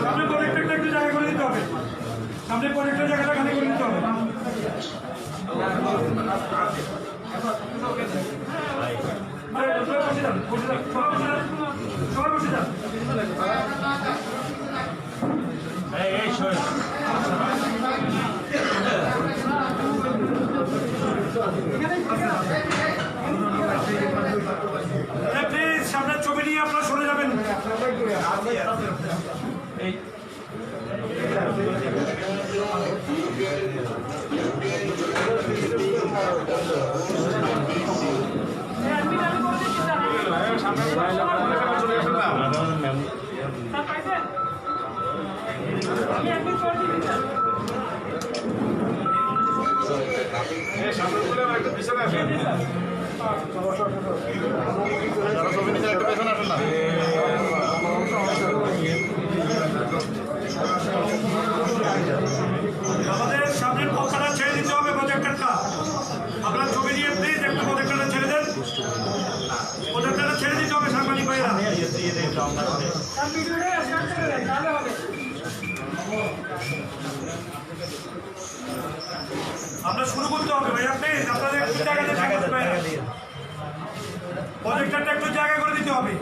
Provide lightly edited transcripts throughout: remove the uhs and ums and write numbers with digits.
সামনে প্রজেক্টরটা একটু জায়গা করে দিতে হবে, সামনে প্রজেক্টর জায়গাটা খালি করে দিতে হবে। সবাই বসে যান। প্লিজ সামনের ছবি নিয়ে আপনারা সরে যাবেন। আমাদের সামনের পক্ষটা ছেড়ে দিতে হবে প্রজেক্টরটা। আপনার ছবি নিয়ে প্লিজ একটু প্রজেক্টরটা ছেড়ে দেন, প্রজেক্টরটা ছেড়ে দিতে হবে সাংবাদিক ভাইরা। আপনার শুরু করতে হবে ভাইয়া, প্লিজ আপনাদের একটু জায়গাতে প্রজেক্টরটা একটু জায়গা করে দিতে হবে।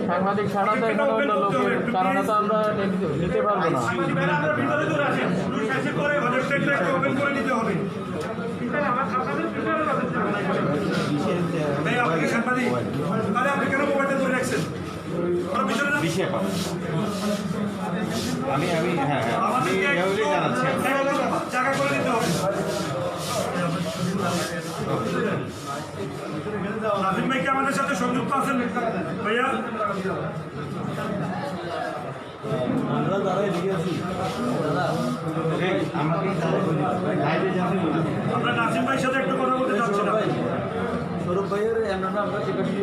সাংবাদিক ছাড়া তো এখানে অন্য লোকের কারণে তো আমরা নিতে পারবো না। আপনি কেন মোবাইলটা ধরে রাখছেন? আমি হ্যাঁ জানাচ্ছি জায়গা করে দিতে হবে। নাজিম ভাই কি আমাদের সাথে সংযুক্ত আছেন ভাইয়া? আমরা যারা এদিকে আছি আমরা নাজিম ভাইয়ের সাথে একটু কথা বলতে চাচ্ছি না। সৌরভ ভাইয়ের আমরা জিজ্ঞাসা করি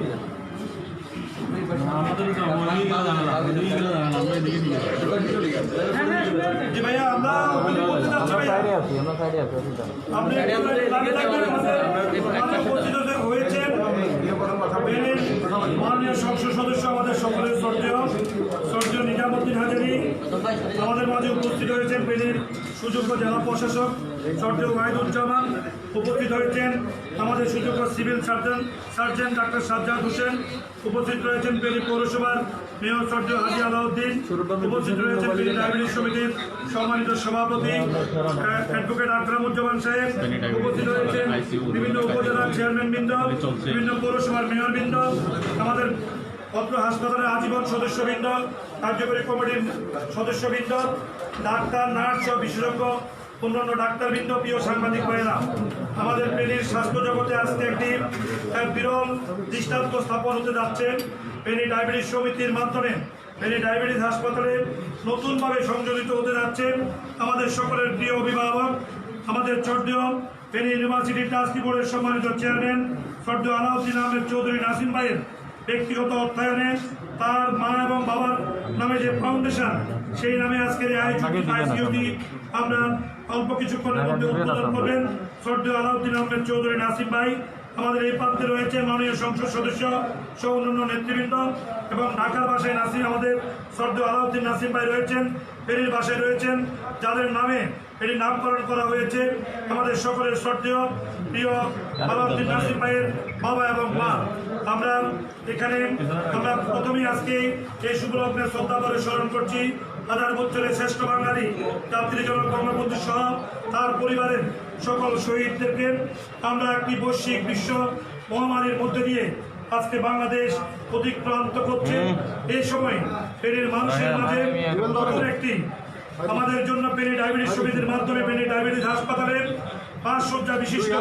জি ভাইয়া, আমরা বলতে চাচ্ছি ভাইয়া, আপনি উপস্থিত হয়েছেন মাননীয় সংসদ সদস্য আমাদের সকলের শ্রদ্ধেয় নিজামুদ্দিন হাজারী, আমাদের মাঝে উপস্থিত হয়েছেন বেলের সুযোগ্য জেলা প্রশাসক শ্রদ্ধেয় ওয়াহিদুজ্জামান, উপস্থিত হয়েছেন আমাদের সুযোগ্য civil surgeon doctor Sajjad Hossain, উপস্থিত রয়েছেন বেলি পৌরসভার মেয়র শ্রদ্ধেয় হাজি আলাউদ্দিন, উপস্থিত রয়েছেন বেলি ডায়াবেটিস সমিতির সম্মানিত সভাপতি অ্যাডভোকেট আকরামুজ্জামান সাহেব, উপস্থিত রয়েছেন বিভিন্ন উপজেলার চেয়ারম্যানবৃন্দ, বিভিন্ন পৌরসভার মেয়রবৃন্দ, আমাদের পত্র হাসপাতালের আজীবন সদস্যবৃন্দ, কার্যকরী কমিটির সদস্যবৃন্দ, ডাক্তার, নার্স ও বিশেষজ্ঞ অন্যান্য ডাক্তারবৃন্দ, প্রিয় সাংবাদিক ভাইয়েরা, আমাদের ফেনীর স্বাস্থ্য জগতে আজকে একটি বিরল দৃষ্টান্ত স্থাপন হতে যাচ্ছে। ফেনী ডায়াবেটিস সমিতির মাধ্যমে ফেনী ডায়াবেটিস হাসপাতালে নতুনভাবে সংযোজিত হতে যাচ্ছে আমাদের সকলের প্রিয় অভিভাবক, আমাদের শ্রদ্ধেয় ফেনী ইউনিভার্সিটি ট্রাস্টি বোর্ডের সম্মানিত চেয়ারম্যান শ্রদ্ধেয় আলাউদ্দিন আহমেদ চৌধুরী নাসিম ভাইয়ের ব্যক্তিগত অর্থায়নে তার মা এবং বাবার নামে যে ফাউন্ডেশন, সেই নামে আজকের এই আইসিইউটি আমরা অল্প কিছুক্ষণের মধ্যে উদ্বোধন করবেন শ্রদ্ধেয় আলাউদ্দিন আহমেদ চৌধুরী নাসিম ভাই। আমাদের এই প্রান্তে রয়েছে মাননীয় সংসদ সদস্য সহ অন্যান্য নেতৃবৃন্দ, এবং ঢাকার বাসায় আমাদের শ্রদ্ধেয় আলাউদ্দিন নাসিম ভাই রয়েছেন, ফেনীর বাসায় রয়েছেন, যাদের নামে এটি নামকরণ করা হয়েছে আমাদের সকলের শ্রদ্ধেয় প্রিয় আলাউদ্দিন নাসিম ভাইয়ের বাবা এবং মা। আমরা প্রথমেই আজকে এই শুভলগ্নে শ্রদ্ধা করে স্মরণ করছি হাজার বছরের শ্রেষ্ঠ বাঙালি জাতিজনক বঙ্গবন্ধু সহ তার পরিবারের সকল শহীদদেরকে। আমরা একটি বৈশ্বিক বিশ্ব মহামারীর মধ্যে দিয়ে আজকে বাংলাদেশ অতিক্রান্ত করছে। এই সময় ফেনীর মানুষের মাঝে নতুন একটি আমাদের জন্য ফেনী ডায়াবেটিস সমিতির মাধ্যমে ফেনী ডায়াবেটিস হাসপাতালে 5 শয্যা বিশিষ্ট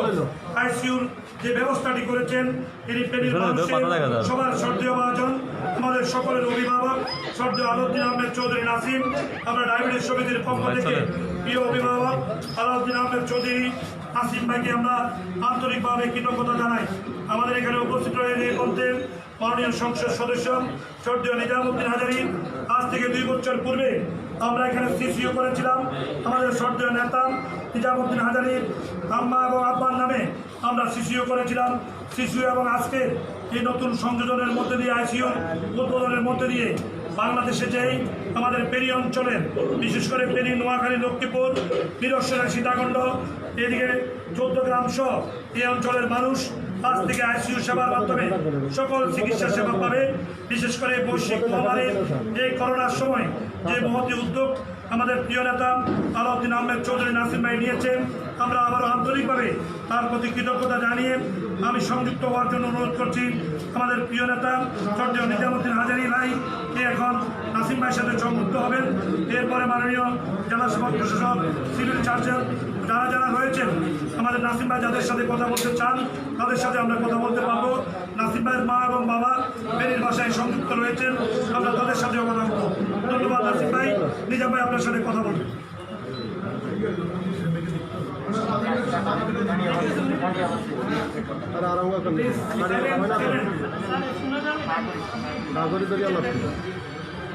আইসিইউর যে ব্যবস্থাটি করেছেন, তিনি ফেনীর মানুষের সবার শ্রদ্ধেয় মহাজন, আমাদের সকলের অভিভাবক শ্রদ্ধেয় আলাউদ্দিন আহমেদ চৌধুরী নাসিম। আমরা ডায়াবেটিস সমিতির পক্ষ থেকে প্রিয় অভিভাবক আলাউদ্দিন আহমেদ চৌধুরী নাসিম ভাইকে আমরা আন্তরিকভাবে কৃতজ্ঞতা জানাই। আমাদের এখানে উপস্থিত রয়েছে এই মধ্যে মাননীয় সংসদ সদস্য শ্রদ্ধেয় নিজামুদ্দিন হাজারী। আজ থেকে 2 বছর পূর্বে আমরা এখানে সিসিও করেছিলাম। আমাদের শ্রদ্ধেয় নেতা নিজামুদ্দিন হাজারীর আম্মা এবং আব্বার নামে আমরা সিসিও করেছিলাম। সিসিও এবং আজকে এই নতুন সংযোজনের মধ্যে দিয়ে আইসিইউর উদ্বোধনের মধ্যে দিয়ে বাংলাদেশে যেই আমাদের পেরি অঞ্চলের বিশেষ করে পেরি, নোয়াখালী, লক্ষ্মীপুর, বীরশ্রেণী, সীতাকুণ্ড, এদিকে 14 গ্রাম সহ এই অঞ্চলের মানুষ আজ থেকে আইসিইউ সেবার মাধ্যমে সকল চিকিৎসা সেবা পাবে। বিশেষ করে বৈশ্বিক মহামারীর এই করোনার সময় যে মহতি উদ্যোগ আমাদের প্রিয় নেতা আলাউদ্দিন আহমেদ চৌধুরী নাসিম ভাই নিয়েছেন, আমরা আবারও আন্তরিকভাবে তার প্রতি কৃতজ্ঞতা জানিয়ে আমি সংযুক্ত হওয়ার জন্য অনুরোধ করছি আমাদের প্রিয় নেতা শ্রদ্ধেয় নিজামুদ্দিন হাজারী ভাই এখন নাসিম ভাইয়ের সাথে সংযুক্ত হবেন। এরপরে মাননীয় জেলা সভা প্রশাসক, সিভিল সার্জন যারা যারা রয়েছেন আমাদের নাসিম ভাই যাদের সাথে কথা বলতে চান তাদের সাথে আমরা কথা বলতে পারবো। নাসিম ভাইয়ের মা এবং বাবা বেরির বাসায় সংযুক্ত রয়েছেন, আমরা তাদের সাথেও কথা বলবো। ধন্যবাদ নাসিম ভাই। নিজাম ভাই আপনার সাথে কথা বলবেন।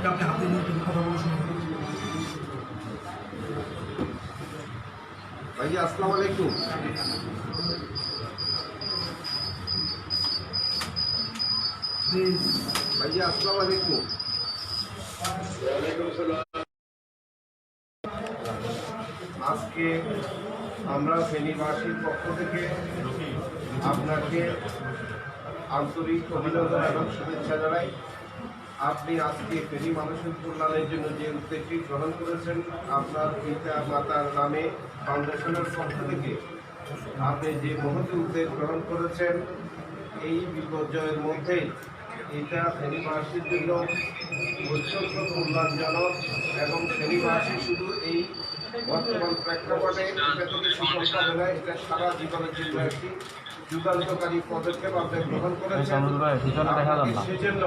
আপনি হাতে নিয়ে কথা বলে শুনুন। ভাইয়া আসসালামু আলাইকুম। ভাইয়া আসসালামু আলাইকুম। আজকে আমরা ফেনীবাসীর পক্ষ থেকে আপনাকে আন্তরিক অভিনন্দন এবং শুভেচ্ছা জানাই। আপনি আজকে ফেনী মানুষের কল্যাণের জন্য যে উদ্যোগটি গ্রহণ করেছেন, আপনার পিতা মাতার নামে ফাউন্ডেশনের পক্ষ থেকে আপনি যে মহৎ উদ্যোগ গ্রহণ করেছেন, এই বিপর্যয়ের মধ্যেই এটা ফেনীবাসীর জন্য অত্যন্ত কল্যাণজনক এবং ফেনীবাসী শুধু এই বর্তমান প্রেক্ষাপটে এটা থেকে সফল পাবে না, এটা সারা জীবনের জন্য একটি যুগান্তকারী পদক্ষেপ আপনি গ্রহণ করেছেন। সেজন্য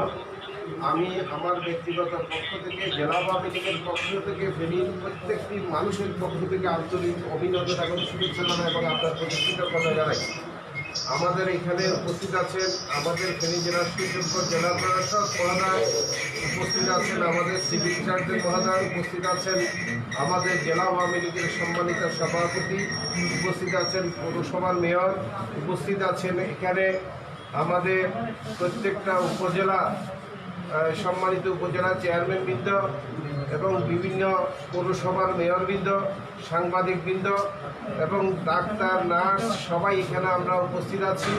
আমি আমার ব্যক্তিগত পক্ষ থেকে, জেলা আওয়ামী লীগের পক্ষ থেকে, ফেনীর প্রত্যেকটি মানুষের পক্ষ থেকে আন্তরিক অভিনন্দন এবং শুভেচ্ছা জানাই এবং আপনার প্রতি কৃতজ্ঞতা জানাই। আমাদের এখানে উপস্থিত আছেন আমাদের ফেনী জেলার সুযোগ্য জেলা প্রশাসক মহোদয়, উপস্থিত আছেন আমাদের সিভিল সার্জন মহোদয়, উপস্থিত আছেন আমাদের জেলা আওয়ামী লীগের সম্মানিত সভাপতি, উপস্থিত আছেন পৌরসভার মেয়র, উপস্থিত আছেন এখানে আমাদের প্রত্যেকটা উপজেলা সম্মানিত উপজেলা চেয়ারম্যানবৃন্দ এবং বিভিন্ন পৌরসভার মেয়রবৃন্দ, সাংবাদিকবৃন্দ এবং ডাক্তার, নার্স সবাই এখানে আমরা উপস্থিত আছি।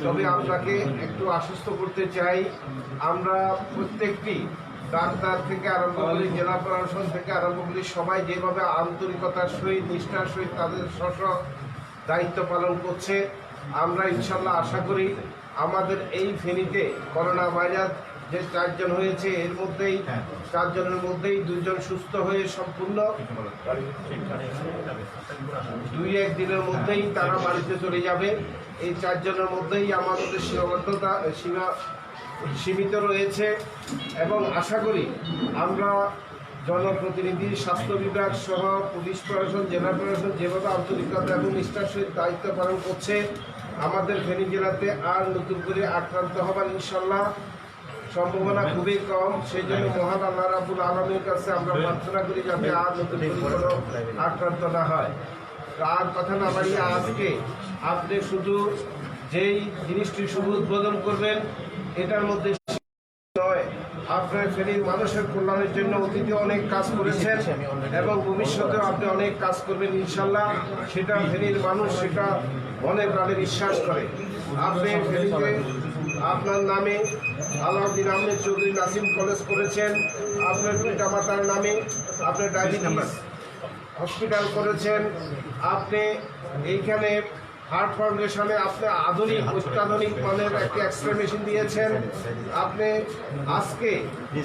তবে আপনাকে একটু আশ্বস্ত করতে চাই, আমরা প্রত্যেকটি ডাক্তার থেকে আরম্ভ করে জেলা প্রশাসন থেকে আরম্ভ করে সবাই যেভাবে আন্তরিকতার সহিত, নিষ্ঠার সহিত তাদের স্ব দায়িত্ব পালন করছে, আমরা ইনশাল্লাহ আশা করি আমাদের এই ফেনীতে করোনা ভাইরাস যে 4 জন হয়েছে এর মধ্যেই 4 জনের মধ্যেই 2 জন সুস্থ হয়ে সম্পূর্ণ 2-1 দিনের মধ্যেই তারা বাড়িতে চলে যাবে। এই 4 জনের মধ্যেই আমাদের সীমাবদ্ধতা সীমিত রয়েছে এবং আশা করি আমরা জনপ্রতিনিধি, স্বাস্থ্য বিভাগ সহ পুলিশ প্রশাসন, জেলা প্রশাসন যেভাবে আন্তরিকতা এবং নিষ্ঠার সহিত দায়িত্ব পালন করছে, আমাদের ফেনী জেলাতে আর নতুন করে আক্রান্ত হবার ইনশাল্লাহ সম্ভাবনা খুবই কম। সেই জন্য মহান আল্লাহ রাব্বুল আলামিনের কাছে আমরা প্রার্থনা করি যাতে আর নতুন করে কোনো আক্রান্ত না হয়। আর কথা না বাড়িয়ে আজকে আপনি শুধু যেই জিনিসটি শুভ উদ্বোধন করবেন এটার মধ্যে নয়, আপনার ফেনীর মানুষের কল্যাণের জন্য অতীতে অনেক কাজ করেছেন এবং ভবিষ্যতেও আপনি অনেক কাজ করবেন ইনশাল্লাহ। সেটা ফেনীর মানুষ সেটা মনে প্রাণে বিশ্বাস করে। আপনি ফেনীতে আপনার নামে আলাউদ্দিন আহমেদ চৌধুরী নাসিম কলেজ করেছেন, আপনার পিতামাতার নামে আপনি ডায়াবেটিস হসপিটাল করেছেন, আপনি এইখানে হার্ট ফাউন্ডেশনে আপনি আধুনিক অত্যাধুনিক মানের একটি এক্সরে মেশিন দিয়েছেন। আপনি আজকে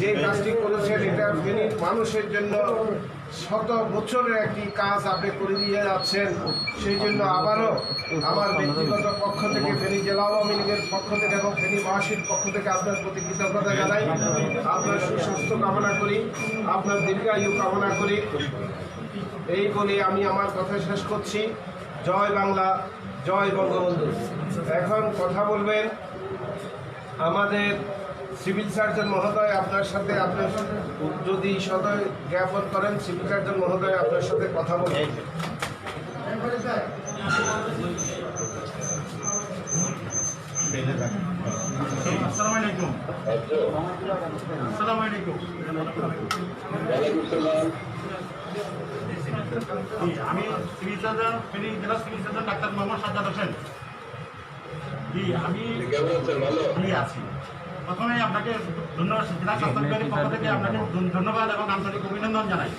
যে কাজটি করেছেন এটা ফেনীর মানুষের জন্য 100 বছরের একটি কাজ আপনি করে দিয়ে যাচ্ছেন। সেই জন্য আবারও আমার ব্যক্তিগত পক্ষ থেকে, ফেনী জেলা আওয়ামী লীগের পক্ষ থেকে এবং ফেনীবাসীর পক্ষ থেকে আপনার প্রতি কৃতজ্ঞতা জানাই। আপনার সুস্বাস্থ্য কামনা করি, আপনার দীর্ঘায়ু কামনা করি। এই বলে আমি আমার কথা শেষ করছি। জয় বাংলা, জয় বঙ্গবন্ধু। এখন কথা বলবেন আমাদের সিভিল সার্জন মহোদয় আপনার সাথে, আপনি যদি সদয় জ্ঞাপন করেন, সিভিল সার্জন মহোদয় আপনার সাথে কথা বলবেন। আসসালামু আলাইকুম। আসসালামু আলাইকুম। আমি সিভিল সার্জন, ফেনী জেলা civil surgeon doctor Mohammad Sajjad Hossain. জি, আমি আছি। প্রথমে আপনাকে ধন্যবাদ, জেলা স্বাস্থ্য বিভাগের পক্ষ থেকে আপনাকে ধন্যবাদ এবং আন্তরিক অভিনন্দন জানাই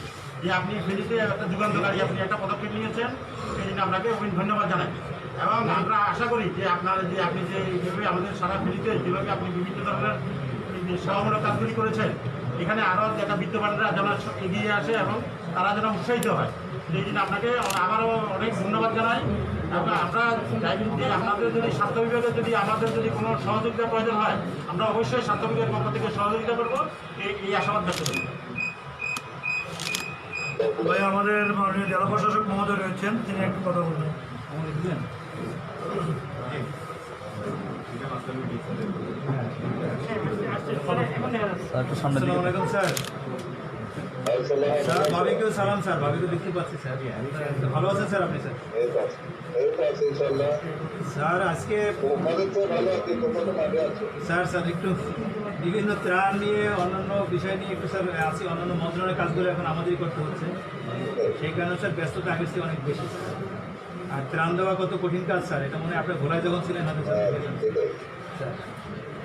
যে আপনি ফেনীতে একটা যুগান্তকারী আপনি একটা পদক্ষেপ নিয়েছেন, সেই জন্য আপনাকে ধন্যবাদ জানাই। এবং আমরা আশা করি যে আপনার যে আপনি যে যেভাবে আমাদের সারা ফেনীতে যেভাবে আপনি বিভিন্ন ধরনের সেবামূলক কাজগুলি করেছেন, এখানে আরও যারা বিদ্যমানরা যেন এগিয়ে আসে এবং তারা যেন উৎসাহিত হয়, সেই জন্য আপনাকে আবারও অনেক ধন্যবাদ জানাই। এবং আমরা চাইবেন যে আপনাদের যদি স্বাস্থ্য বিভাগের যদি আমাদের যদি কোনো সহযোগিতা প্রয়োজন হয়, আমরা অবশ্যই স্বাস্থ্য বিভাগের পক্ষ থেকে সহযোগিতা করবো, এই আশাবাদ ব্যক্ত করি। ভাই, আমাদের মাননীয় জেলা প্রশাসক মহোদয় রয়েছেন, তিনি একটু কথা বলবেন। আসসালামু আলাইকুম স্যার। স্যার ভাবিকেও সালাম স্যার, ভাবিকে দেখতে পাচ্ছি স্যার। ভালো আছেন স্যার আপনি? স্যার স্যার আজকে স্যার একটু বিভিন্ন ত্রাণ নিয়ে অন্যান্য বিষয় নিয়ে একটু স্যার আছি, অন্যান্য মন্ত্রণালয়ের কাজগুলো এখন আমাদেরই করতে হচ্ছে, সেই কারণে স্যার ব্যস্ততা আগের চেয়ে অনেক বেশি। আর ত্রাণ দেওয়া কত কঠিন কাজ স্যার, এটা মনে হয় আপনার ভোলায় যখন ছিলেন হয়তো স্যার,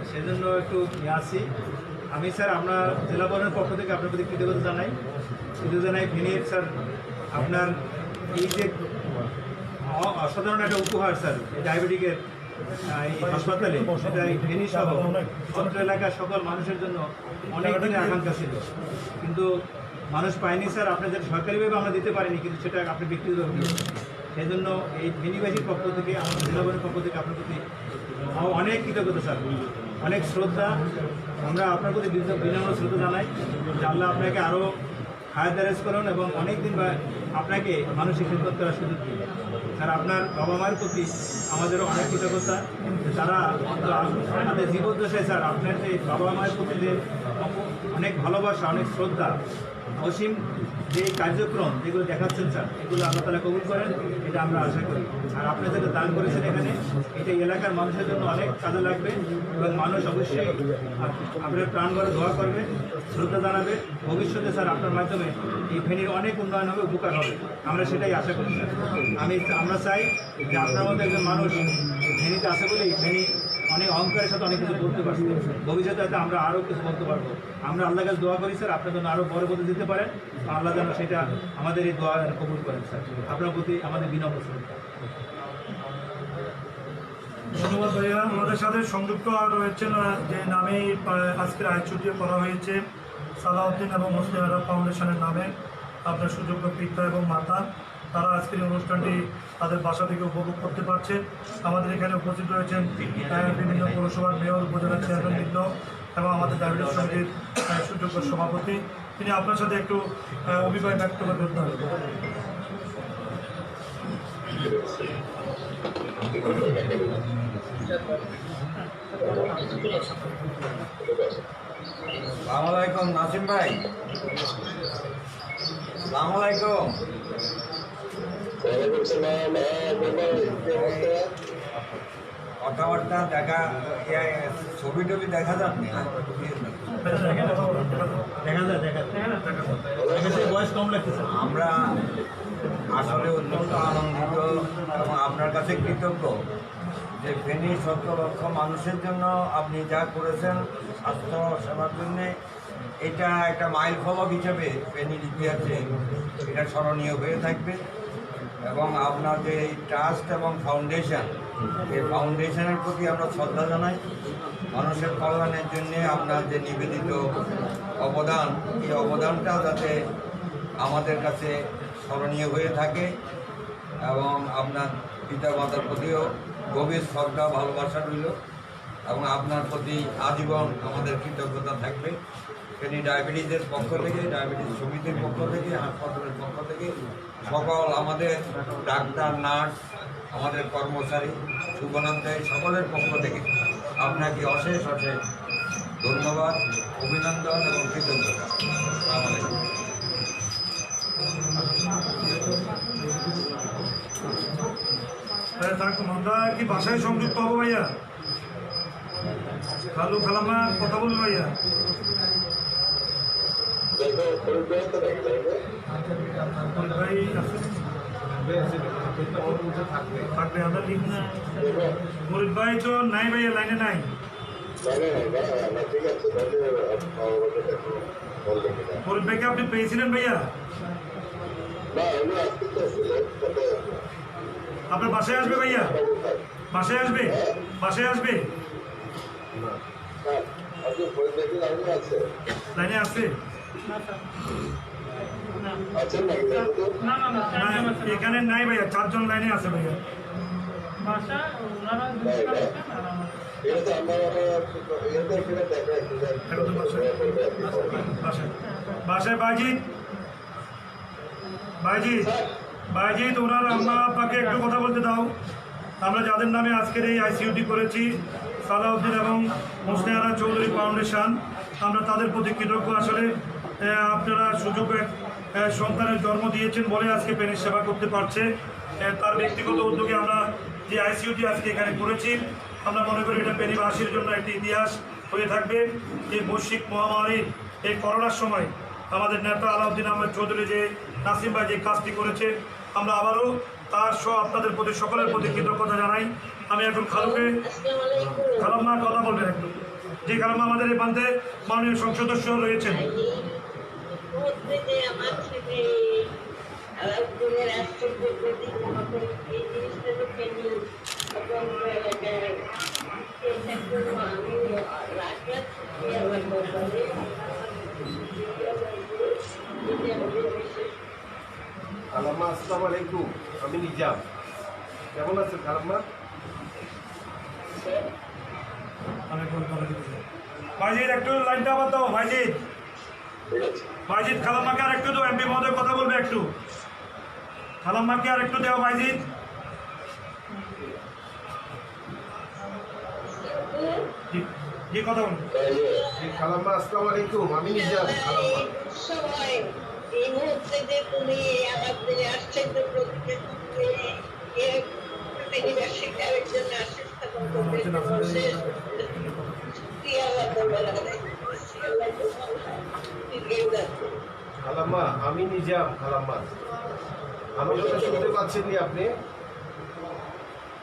সেজন্য একটু আসি আমি স্যার। আপনার জেলা বর্ণের পক্ষ থেকে আপনার প্রতি কৃতজ্ঞতা জানাই ফেনীর স্যার, আপনার এই যে অসাধারণ একটা উপহার স্যার এই ডায়াবেটিকের এই হাসপাতালে, সেটা এই ফেনী সহ অত্র এলাকার সকল মানুষের জন্য অনেক দিনের আকাঙ্ক্ষা ছিল, কিন্তু মানুষ পায়নি স্যার। আপনার যেটা সরকারিভাবে আমরা দিতে পারিনি, কিন্তু সেটা আপনি ব্যক্তিগতভাবে দিয়েছেন। সেই জন্য এই ফেনীবাসীর পক্ষ থেকে, আমাদের জেলা বর্ণের পক্ষ থেকে আপনার প্রতি অনেক কৃতজ্ঞতা স্যার, অনেক শ্রদ্ধা। আমরা আপনার প্রতি বিনম্র শ্রদ্ধা জানাই যে আল্লাহ আপনাকে আরও হায়াত দারাজ করুন এবং অনেক দিন আপনাকে মানসিক খিদমত করার সুযোগ দিন স্যার। আপনার বাবা মায়ের প্রতি আমাদেরও অনেক কৃতজ্ঞতা, তারা আমাদের জীবদ্দশায় স্যার আপনার যে বাবা মায়ের প্রতি যে অনেক ভালোবাসা, অনেক শ্রদ্ধা, অসীম যে কার্যক্রম যেগুলো দেখাচ্ছেন স্যার, এগুলো আল্লাহ তাআলা কবুল করেন, এটা আমরা আশা করি। আর আপনারা যেটা দান করেছেন এখানে, এটা এলাকার মানুষের জন্য অনেক কাজে লাগবে এবং মানুষ অবশ্যই আপনার প্রাণ ভরে দোয়া করবে, শ্রদ্ধা জানাবে। ভবিষ্যতে স্যার আপনার মাধ্যমে এই ফেনীর অনেক উন্নয়ন হবে, উপকার হবে, আমরা সেটাই আশা করি স্যার। আমরা চাই যে আপনার মধ্যে একজন মানুষ ফেনীতে আসে বলেই ফেনী অনেক অহংকারের সাথে অনেক কিছু বলতে পারছি, ভবিষ্যতে হয়তো আমরা আরও কিছু বলতে পারবো। আমরা আল্লাহ কাছে দোয়া করি স্যার, আপনার জন্য আরও বড় পদে দিতে পারেন, আল্লাহ যেন সেটা আমাদের এই দোয়া কবুল করেন স্যার। আপনার প্রতি আমাদের বিনম্র শ্রদ্ধা। ধন্যবাদ ভাইয়া। আমাদের সাথে সংযুক্ত আর রয়েছেন যে নামে আজকের আয়োজনটি করা হয়েছে, সালাউদ্দিন এবং মুসলিম আরব ফাউন্ডেশনের নামে, আপনার সুযোগ্য পিতা এবং মাতা, তারা আজকের অনুষ্ঠানটি তাদের বাসা থেকে উপভোগ করতে পারছে। আমাদের এখানে উপস্থিত রয়েছেন বিভিন্ন পৌরসভার মেয়র, উপজেলার চেয়ারম্যানবৃন্দ এবং আমাদের ডায়াবেটিস সমিতির সুযোগ্য সভাপতি। তিনি আপনার সাথে একটু অভিপ্রায় ব্যক্ত করতে হবে। আসসালামু আলাইকুম নাসিম ভাই। আসসালামু আলাইকুম। কথাবার্তা দেখা, ছবি টবি দেখা যাচ্ছে, বয়স কম লাগতেছে। আমরা আসলে অত্যন্ত আনন্দিত এবং আপনার কাছে কৃতজ্ঞ যে ফেনী 17 লক্ষ মানুষের জন্য আপনি যা করেছেন স্বাস্থ্য সেবার জন্যে, এটা একটা মাইল ফলক হিসেবে ফেনীর ইতিহাসে এটা স্মরণীয় হয়ে থাকবে। এবং আপনার যে এই ট্রাস্ট এবং ফাউন্ডেশন, এই ফাউন্ডেশনের প্রতি আমরা শ্রদ্ধা জানাই। মানুষের কল্যাণের জন্য আপনার যে নিবেদিত অবদান, এই অবদানটা যাতে আমাদের কাছে স্মরণীয় হয়ে থাকে এবং আপনার পিতা মাতার প্রতিও গভীর শ্রদ্ধা ভালোবাসা রইল এবং আপনার প্রতি আজীবন আমাদের কৃতজ্ঞতা থাকবে। ফেনী ডায়াবেটিসের পক্ষ থেকে, ডায়াবেটিস সমিতির পক্ষ থেকে, হাসপাতালের পক্ষ থেকে সকল আমাদের ডাক্তার, নার্স আমাদের কর্মচারী শুভানন্দায় সকলের পক্ষ থেকে আপনাকে অশেষ অশেষ ধন্যবাদ, অভিনন্দন এবং কৃতজ্ঞতা। আসসালামু আলাইকুম। আমরা কি বাসায় সংযুক্ত হবো ভাইয়া? খালু খালাম্মা কথা বলবো ভাইয়া। ভাই থাকবে আমরা ঠিক না। মুরিদ ভাই তো নাই ভাইয়া, লাইনে নাই। মুরিদ ভাইকে আপনি পেয়েছিলেন ভাইয়া? আপনার বাসায় আসবে ভাইয়া? বাসায় আসবে? বাসায় আসবে? লাইনে আছে? এখানে নাই ভাইয়া, 4 জন লাইনে আছে ভাইয়া। বাসায় বাইজিৎ, বাইজিৎ, বাইজিৎ, ওনার আম্মা আব্বাকে একটু কথা বলতে দাও। আমরা যাদের নামে আজকের এই আইসিইউটি করেছি, সালাউদ্দিন এবং মোসনেহারা চৌধুরী ফাউন্ডেশন, আমরা তাদের প্রতি কৃতজ্ঞ। আসলে আপনারা সুযোগ সন্তানের জন্ম দিয়েছেন বলে আজকে পেনের সেবা করতে পারছে। তার ব্যক্তিগত উদ্যোগে আমরা যে আইসিইউটি আজকে এখানে করেছি, আমরা মনে করি এটা পেনিবাসীর জন্য একটি ইতিহাস হয়ে থাকবে। এই বৈশ্বিক মহামারীর এই করোনার সময় আমাদের নেতা আলাউদ্দিন আহমেদ চৌধুরী যে নাসিম ভাই যে কাজটি করেছে, আমরা আবারও তার সহ আপনাদের প্রতি সকলের প্রতি কৃতজ্ঞতা জানাই। আমি এখন খালুকে, খালাম্মা কথা বলবেন একটু। যে খালাম্মা আমাদের এই প্রান্তে মাননীয় সংসদ সদস্য রয়েছেন। খালাম্মা আসসালামু আলাইকুম, আমি নিজাম। কেমন আছেন খালাম্মা? ভাইজিৎ একটু লাইনটা আবার দাও। ভাইজিৎ, ভাইজিৎ খালাম্মাকে আর একটু দাও। এমপি মহোদয় কথা বলবে একটু। খালাম্মাকে আর একটু দেও ভাইজিৎ। জি কথা বলুন। খালাম্মা আসসালামু আলাইকুম, আমি নিজাম। খালাম্মা সবাই এই মুহূর্তে যে তুমি আমাদের আশ্চর্য আরেকজন স্থাপন করতে খালাম্মা আমি নিজাম। খালাম্মা আমার কথা শুনতে পাচ্ছেন নি আপনি?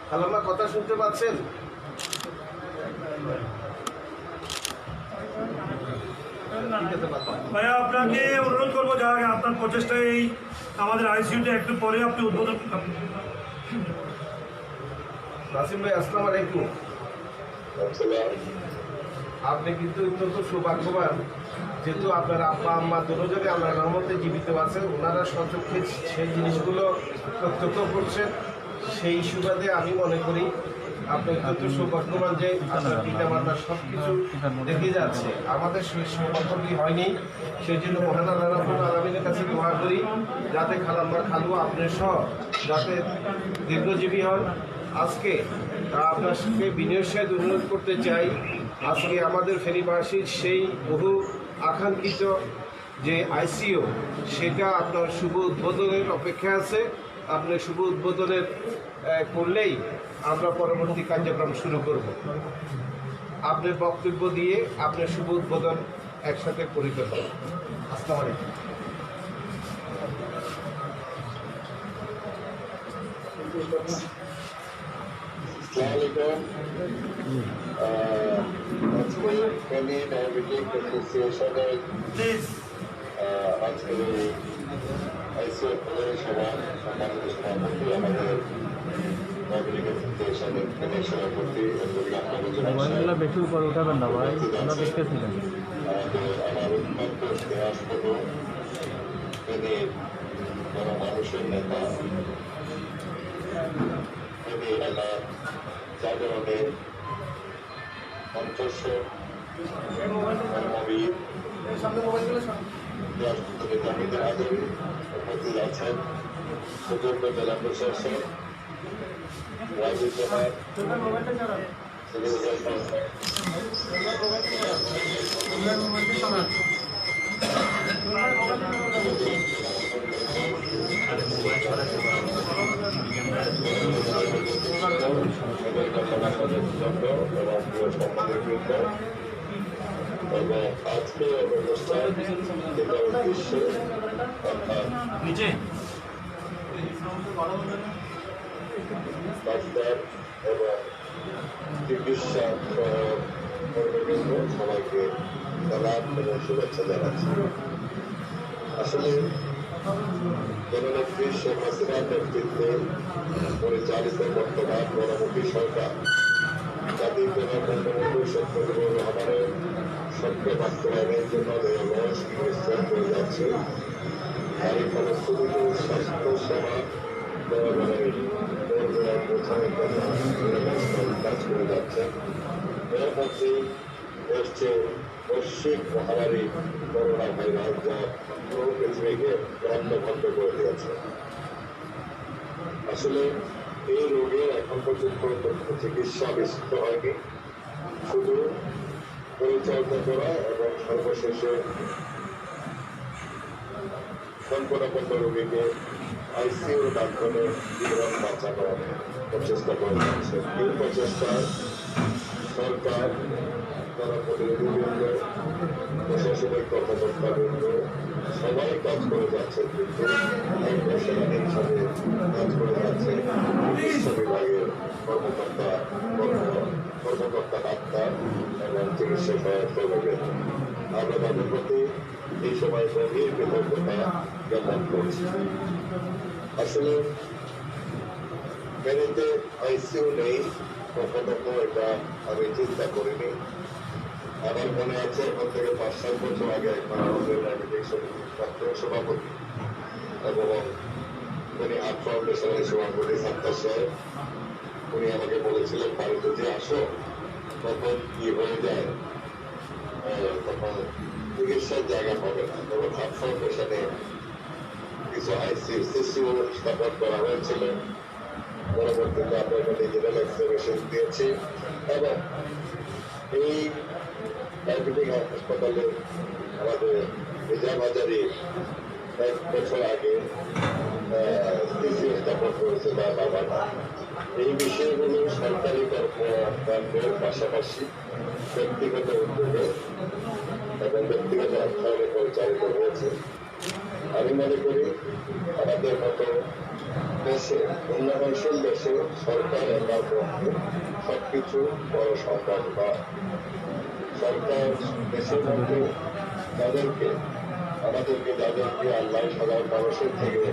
খালাম্মা কথা শুনতে পাচ্ছেন? ভাইয়া আপনাকে অনুরোধ করবো, যা আপনার প্রচেষ্টা এই আমাদের আইসিইউতে একটু পরে আপনি উদ্বোধন। নাসিম ভাই আসসালামু আলাইকুম। আপনি কিন্তু অত্যন্ত সৌভাগ্যবান, যেহেতু আপনার আব্বা আম্মা দুজনে আমরা রহমতে জীবিত আছেন, ওনারা সচক্ষে সেই জিনিসগুলো প্রত্যক্ষ করছেন। সেই সুবাদে আমি মনে করি আপনি অত্যন্ত সৌভাগ্যবান যে আপনার পিতা মাতা সব কিছু দেখে যাচ্ছে। আমাদের সেই সৌভাগ্যটি হয়নি, সেই জন্য মহান আল্লাহ রাব্বুল আলামিনের কাছে দোয়া করি যাতে খালাম্মা খালু আপনার সব যাতে দীর্ঘজীবী হন। আজকে আপনার সাথে বিনয়ের সাথে অনুরোধ করতে চাই, আজকে আমাদের ফেনীবাসীর সেই বহু আকাঙ্ক্ষিত যে আইসিইউ, সেটা আপনার শুভ উদ্বোধনের অপেক্ষা আছে। আপনি শুভ উদ্বোধনের করলেই আমরা পরবর্তী কার্যক্রম শুরু করব। আপনার বক্তব্য দিয়ে আপনার শুভ উদ্বোধন একসাথে করে ফেলব। আসসালামু আলাইকুম। ফেনী ডায়াবেটিক অ্যাসোসিয়েশনের আজকের এই আইসিইউ সভা সম্মানিত সভাপতি, আমাদের ডায়াবেটিক অ্যাসোসিয়েশনের ফেনীর সভাপতি মোবাইলগুলো বেশি উপরে উঠাবেন না ভাই, আমরা দেখতেছিলেন। আমার অত্যন্ত স্নেহাস্পদ ফেনীর মানুষের নেতা, ফেনী এলাকার জাগরণের কণ্ঠস্বর, কর্মবীর, রাষ্ট্রপতি হামিদুল আজম উপস্থিত আছেন, সুযোগ্য জেলা প্রশাসক, ওয়াহিদুজ্জামান এবং আজকে অনুষ্ঠান যেটা উদ্দেশ্য অর্থাৎ ডাক্তার এবং চিকিৎসা কর্মীবৃন্দ সবাইকে সালাম এবং শুভেচ্ছা জানাচ্ছি। আসলে জননেত্রী শেখ হাসিনার নেতৃত্বে পরিচালিত বর্তমান গণমুখী সরকার জাতির জনক বঙ্গবন্ধু শেখ মুজিবুর রহমানের স্বপ্ন বাস্তবায়নের জন্য দেহলস পরিশ্রম করে যাচ্ছে। তারই ফলশ্রুতিতে স্বাস্থ্য সেবা জনগণের পৌঁছানোর জন্য কাজ করে যাচ্ছেন। এর মধ্যেই এসছে বৈশ্বিক মহামারী করোনা ভাইরাস, যা পুরো পৃথিবীকে প্রাণবন্ধ করে দিয়েছে। আসলে এই রোগের এখন পর্যন্ত চিকিৎসা আবিষ্কৃত হয়নি, শুধু পরিচর্যা করা এবং সর্বশেষে সংকটাপন্ন রোগীকে আইসিইউর মাধ্যমে জীবন বাঁচানোর প্রচেষ্টা করে যাচ্ছে। এই প্রচেষ্টায় সরকার, জনপ্রতিনিধিবৃন্দ, প্রশাসনিক কর্মকর্তাবৃন্দ সবাই কাজ করে যাচ্ছে, কিন্তু সেনানী হিসাবে কাজ করে যাচ্ছে চিকিৎসা বিভাগের কর্মকর্তা ডাক্তার এবং চিকিৎসা সহায়ক কর্মীদের। আমরা তাদের প্রতি এই সময় গভীর কৃতজ্ঞতা জ্ঞাপন করছি। আসলে ফেনীতে আইসিইউ নেই, কখনো এটা আমি চিন্তা করিনি। আমার মনে আছে এখন থেকে 5-7 বছর আগে একবার আমাদের ডায়াবেটিক সমিতির সভাপতি এবং উনি হার্ট ফাউন্ডেশনের সভাপতি সাত্তার সাহেব, উনি আমাকে বলেছিলেন বাড়িতে যে আসো তখন কি হয়ে যায়, তখন চিকিৎসার জায়গা পাবে না। তখন হার্ট ফাউন্ডেশনে কিছু সিসিও স্থাপন করা হয়েছিল। পরবর্তীতে আমরা ডিজিটাল এক্সিবিশন দিয়েছি এবং এই ডায়াবেটিক হাসপাতালে আমাদের নিজামবাজারে 1 বছর আগে সিসিও স্থাপন করেছে বা বাবা। এই বিষয়গুলো সরকারি কর্মকাণ্ডের পাশাপাশি ব্যক্তিগত উদ্যোগে এবং ব্যক্তিগত অর্থায়নে পরিচালিত হয়েছে। আমি মনে করি আমাদের মতো দেশে, উন্নয়নশীল দেশে সরকার একার পক্ষে সবকিছু বড় সম্ভব নয়। সরকার দেশের মধ্যে যাদেরকে আল্লাহ সাধারণ মানুষের থেকে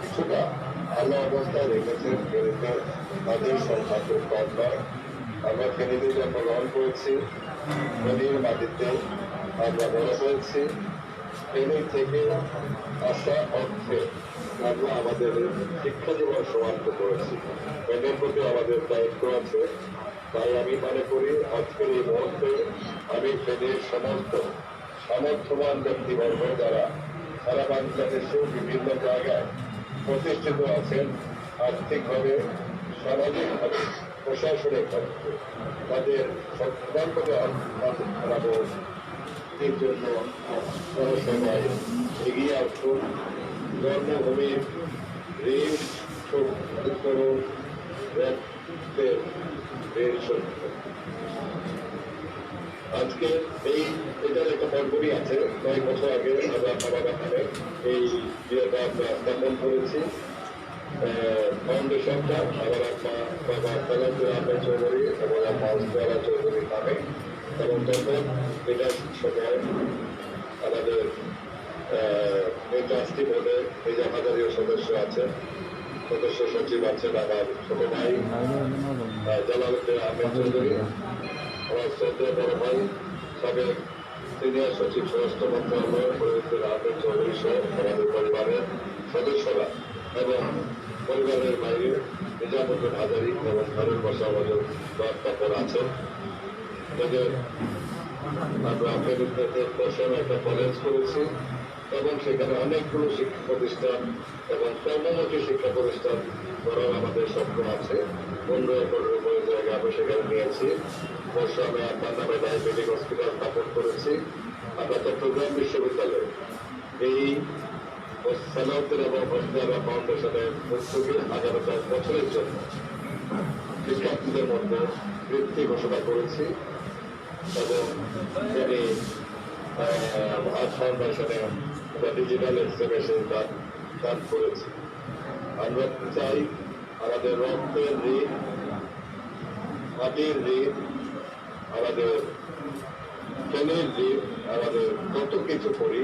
কিছুটা ভালো অবস্থায় রেখেছেন, ফেনীতে তাদের সংখ্যা খুব কম নয়। আমরা ফেনীতে জন্মগ্রহণ করেছি, ফেনীর মাটিতে আমরা বড় হয়েছি। ফেনী থেকে আসা অর্থে আমরা আমাদের শিক্ষা জীবন সমাপ্ত করেছি। ফেনীর প্রতি আমাদের দায়িত্ব আছে। তাই আমি মনে করি আজকের এই মুহূর্তে আমি ফেনীর সমস্ত সামর্থ্যবান ব্যক্তিবর্গ যারা সারা বাংলাদেশে বিভিন্ন জায়গায় প্রতিষ্ঠিত আছেন, আর্থিকভাবে, সামাজিকভাবে, প্রশাসনিকভাবে, তাদের সর্বাঙ্গকে জানাবো এর জন্য সবাই এগিয়ে আসুন। জন্মভূমির ঋণ শোধ করুন, আজকে এটার একটা পর্বই আছে। কয়েক বছর আগে আমরা সমাধানে এই বিয়েটা আমরা স্থাপন করেছি। ফাউন্ডেশনটা আমার বাবা তালাতুল আহমেদ চৌধুরী এবং আমার জলা চৌধুরীর নামে, এবং তখন এটার সময় আমাদের এই ট্রাস্টি বোর্ডে এই যে হাজারীয় সদস্য আছেন, সদস্য সচিব আছেন আমার ছোট ভাই জালালউদ্দিন আহমেদ চৌধুরী, আমার শ্রদ্ধেয় বড় ভাই সাবেক সিনিয়র সচিব স্বরাষ্ট্র মন্ত্রণালয় ফরিদুদ্দিন আহমেদ চৌধুরী সহ আমাদের পরিবারের সদস্যরা এবং পরিবারের বাইরে নিজামুদ্দিন হাজারি এবং ঘরের বসা আমাদের দপ্তর আছেন। আমরা ফেনীতে একটা কলেজ করেছি এবং সেখানে অনেকগুলো শিক্ষা প্রতিষ্ঠান এবং কর্মমুখী শিক্ষা প্রতিষ্ঠান করার আমাদের স্বপ্ন আছে। 15 একরের উপরে জায়গা আমি সেখানে নিয়েছি। অবশ্য আমি আপনার নামে ডায়াবেটিক হসপিটাল স্থাপন করেছি। আমরা চট্টগ্রাম বিশ্ববিদ্যালয়ে এই সালাউদ্দিন এবং হোসনারা ফাউন্ডেশনের উদ্যোগে আগামী 10 বছরের জন্য শিক্ষার্থীদের মধ্যে বৃত্তি ঘোষণা করেছি এবং তিনি ফাউন্ডেশনে ডিজিটাল এক্সিবিশন দান করেছি। আমরা চাই আমাদের রক্তের ঋণ, মাটির ঋণ, আমাদের ফেনের ঋণ, আমাদের যত কিছু করি